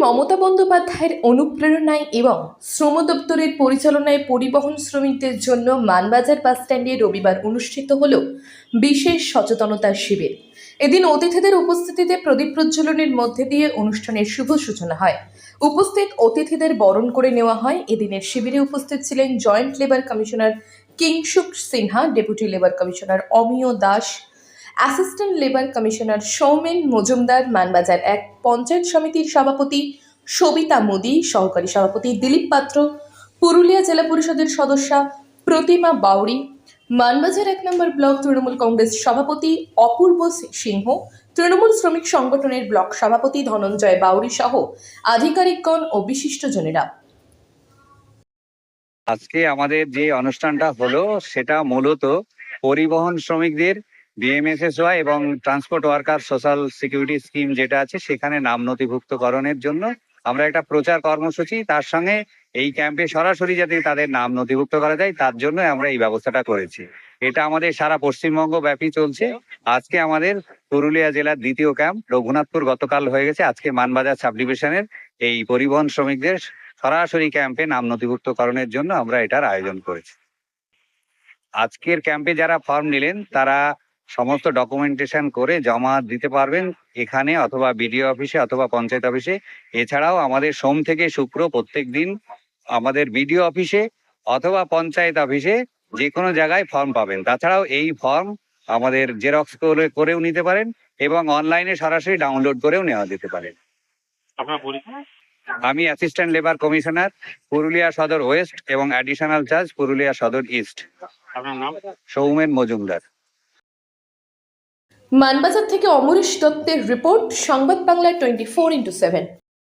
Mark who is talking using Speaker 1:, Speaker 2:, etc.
Speaker 1: মমতা বন্দ্যোপাধ্যায়ের অনুপ্রেরণায় এবং শ্রম দপ্তরের পরিচালনায় পরিবহন শ্রমিকদের জন্য মানবাজার বাসস্ট্যান্ডে রবিবার অনুষ্ঠিত হল বিশেষ সচেতনতা শিবির। এদিন অতিথিদের উপস্থিতিতে প্রদীপ প্রজ্বলনের মধ্যে দিয়ে অনুষ্ঠানের শুভ সূচনা হয়। উপস্থিত অতিথিদের বরণ করে নেওয়া হয়। এদিনের শিবিরে উপস্থিত ছিলেন joint labour commissioner Kingshuk Sinha, deputy labour commissioner Amiya Das, assistant labour commissioner Soumen Majumdar, Manbazar এক পঞ্চায়েত সমিতির সভাপতি সবিতা মোদী, সহকারী সভাপতি দিলীপ পাত্র, পুরুলিয়া জেলা পরিষদের সদস্যা প্রতিমা বাউরি, মানবাজার 1 নম্বর ব্লক তৃণমূল কংগ্রেস সভাপতি অপূর্ব সিংহ, তৃণমূল শ্রমিক সংগঠনের ব্লক সভাপতি ধনঞ্জয় বাউরি সহ আধিকারিকগণ ও বিশিষ্টজনেরা।
Speaker 2: আজকে আমাদের যে অনুষ্ঠানটা হলো সেটা মূলত পরিবহন শ্রমিকদের বিএমএসএসওয়াই এবং transport worker social security scheme যেটা আছে সেখানে নাম নথিভুক্তকরণের জন্য আমরা একটা প্রচার কর্মসূচি, তার সঙ্গে এই ক্যাম্পে সরাসরি যাতে তাদের নাম নথিভুক্ত করা যায় তার জন্য আমরা এই ব্যবস্থাটা করেছি। এটা আমাদের সারা পশ্চিমবঙ্গ ব্যাপী চলছে। আজকে আমাদের পুরুলিয়া জেলার দ্বিতীয় ক্যাম্প, রঘুনাথপুর গতকাল হয়ে গেছে, আজকে মানবাজার সাব ডিভিশনের এই পরিবহন শ্রমিকদের সরাসরি ক্যাম্পে নাম নথিভুক্তকরণের জন্য আমরা এটার আয়োজন করেছি। আজকের ক্যাম্পে যারা ফর্ম নিলেন তারা সমস্ত ডকুমেন্টেশন করে জমা দিতে পারবেন এখানে অথবা বিডিও অফিসে অথবা পঞ্চায়েত অফিসে। এছাড়াও আমাদের সোম থেকে শুক্র প্রত্যেক দিন আমাদের বিডিও অফিসে অথবা পঞ্চায়েত অফিসে যে কোনো জায়গায় ফর্ম পাবেন। তাছাড়াও এই ফর্ম আমাদের জেরক্স করেও নিতে পারেন এবং অনলাইনে সরাসরি ডাউনলোড করেও নেওয়া যেতে পারে।
Speaker 3: আপনার পরিচয়?
Speaker 2: আমি অ্যাসিস্ট্যান্ট লেবার কমিশনার, পুরুলিয়া সদর ওয়েস্ট এবং অ্যাডিশনাল চার্জ পুরুলিয়া সদর ইস্ট।
Speaker 3: আপনার নাম?
Speaker 2: সৌমেন মজুমদার।
Speaker 1: মানবাজার থেকে অমরেশ দত্তের রিপোর্ট, সংবাদ বাংলা 24x7।